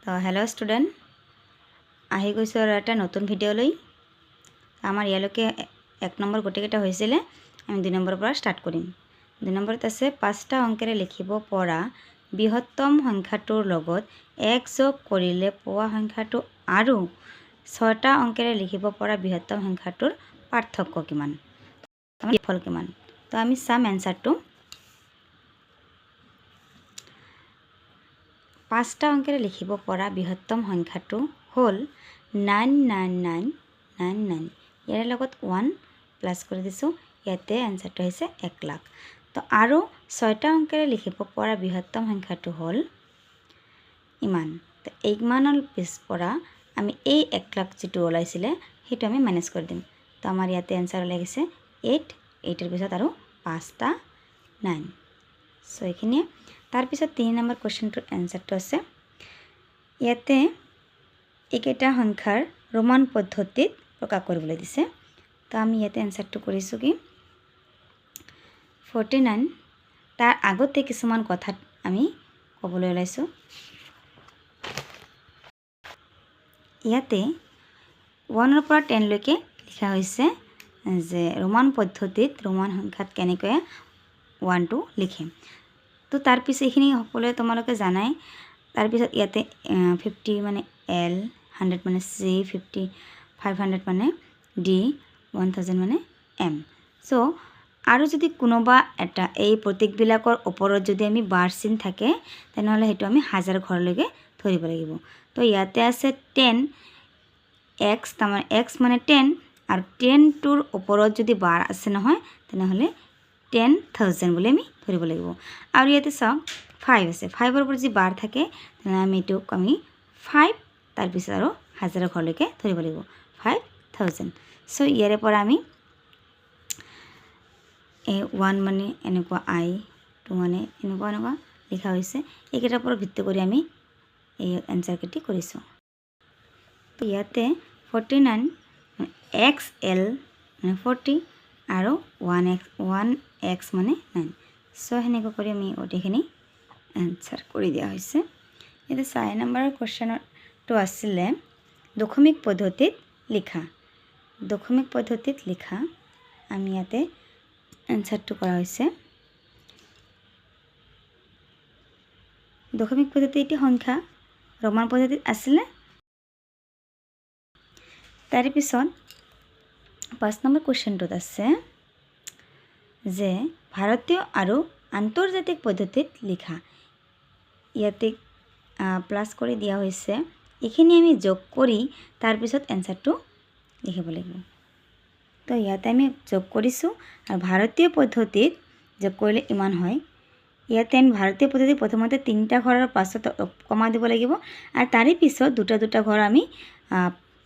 তো hello' student, আহি গৈছোঁ আৰু এটা নতুন ভিডিঅ'লৈ। আমাৰ ইয়ালৈকে 1 নম্বৰ গোটেইকেইটা হৈছিলে, আমি 2 নম্বৰৰ পৰা ষ্টাৰ্ট কৰিম। 2 নম্বৰত আছে 5টা অংকেৰে লিখিব পৰা বৃহত্তম সংখ্যাটোৰ লগত 1 যোগ কৰিলে পোৱা সংখ্যাটো আৰু 6টা অংকেৰে লিখিব পৰা বৃহত্তম সংখ্যাটোৰ পাৰ্থক্য কিমান, ফল কিমান। তো আমি চাম এনসাৰটো। 5টা অংকেৰে লিখিব পৰা বৃহত্তম সংখ্যাটো হ'ল 99999। ইয়াৰ লগত 1 প্লাছ কৰি দিছোঁ, ইয়াতে এনসাৰটো হৈছে 1 লাখ। তো আৰু 6টা অংকেৰে লিখিব পৰা বৃহত্তম সংখ্যাটো হ'ল ইমান। তো ইমানৰ পিছ পৰা আমি এই 1 লাখ যিটো ওলাইছিলে সেইটো আমি মাইনাছ কৰি দিম। তো আমাৰ ইয়াতে এনসাৰ ওলাই গৈছে 8। 8ৰ পিছত আৰু 5টা 9। সো এইখিনিয়ে। তাৰপিছত 3 নম্বৰ কুৱেশ্যনটোৰ এনসাৰটো আছে, ইয়াতে এইকেইটা সংখ্যাৰ ৰোমান পদ্ধতিত প্ৰকাশ কৰিবলৈ দিছে। তো আমি ইয়াতে এনসাৰটো কৰিছোঁ কি 49। তাৰ আগতে কিছুমান কথা আমি ক'বলৈ ওলাইছোঁ। ইয়াতে 1ৰ পৰা 10 লৈকে লিখা হৈছে যে ৰোমান পদ্ধতিত ৰোমান সংখ্যাত কেনেকৈ 1টো লিখে। তো তাৰপিছত এইখিনি সকলোৱে তোমালোকে জানাই। তাৰপিছত ইয়াতে 50 মানে L, 100 মানে C, 50, 500 মানে D, 1000 মানে M। সো আৰু যদি কোনোবা এটা এই প্ৰতীকবিলাকৰ ওপৰত যদি আমি বাৰ চিন থাকে তেনেহ'লে সেইটো আমি হাজাৰ ঘৰলৈকে ধৰিব লাগিব। তো ইয়াতে আছে 10x, তাৰমানে x মানে 10 আৰু 10টোৰ ওপৰত যদি বাৰ আছে নহয় তেনেহ'লে 10,000 বুলি আমি ধৰিব লাগিব। আৰু ইয়াতে চাওক 5 আছে, 5ৰ ওপৰত যদি বাৰ থাকে তেনেহ'লে আমি এইটোক আমি 5 তাৰপিছত আৰু হাজাৰৰ ঘৰলৈকে ধৰিব লাগিব 5000। সো ইয়াৰে পৰা আমি 1 মানে এনেকুৱা I, 2 মানে এনেকুৱা লিখা হৈছে। এইকেইটাৰ ওপৰত ভিত্তি কৰি আমি এই এনসাৰকেইটি কৰিছোঁ। তো ইয়াতে 49 XL মানে 40 আৰু 1x মানে 9। সো সেনেকৈ কৰি আমি গোটেইখিনি এনসাৰ কৰি দিয়া হৈছে। এতিয়া 4 নম্বৰৰ কুৱেশ্যনটো আছিলে দশমিক পদ্ধতিত লিখা। দশমিক পদ্ধতিত লিখা আমি ইয়াতে এনসাৰটো কৰা হৈছে। দশমিক পদ্ধতি এটি সংখ্যা ৰোমান পদ্ধতিত আছিলে। তাৰে পিছত 5 নম্বৰ কুৱেশ্যনটোত আছে যে ভাৰতীয় আৰু আন্তৰ্জাতিক পদ্ধতিত লিখা। ইয়াতে প্লাছ কৰি দিয়া হৈছে, এইখিনি আমি যোগ কৰি তাৰপিছত এনসাৰটো লিখিব লাগিব। তো ইয়াতে আমি যোগ কৰিছোঁ আৰু ভাৰতীয় পদ্ধতিত যোগ কৰিলে ইমান হয়। ইয়াতে আমি ভাৰতীয় পদ্ধতি প্ৰথমতে 3টা ঘৰৰ পাছত কমা দিব লাগিব আৰু তাৰে পিছত 2টা ঘৰ আমি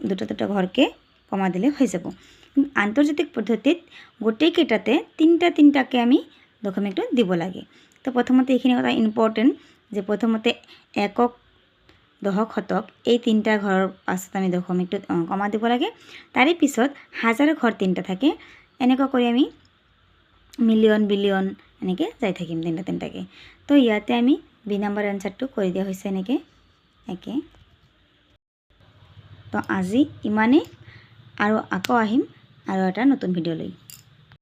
2টা ঘৰকে কমা দিলে হৈ যাব। আন্তৰ্জাতিক পদ্ধতিত গোটেইকেইটাতে 3টাকে আমি দশমিকটো দিব লাগে। তো প্ৰথমতে এইখিনি কথা ইম্পৰ্টেণ্ট যে প্ৰথমতে একক, দশক, শতক এই 3টা ঘৰৰ পাছত আমি দশমিকটো কমা দিব লাগে। তাৰে পিছত হাজাৰৰ ঘৰ 3টা থাকে। এনেকুৱা কৰি আমি মিলিয়ন, বিলিয়ন এনেকৈ যাই থাকিম 3টাকে। তো ইয়াতে আমি 2 নম্বৰ এনসাৰটো কৰি দিয়া হৈছে এনেকৈ একে। তো আজি ইমানেই, আৰু আকৌ আহিম আৰু এটা নতুন ভিডিঅ' লৈ।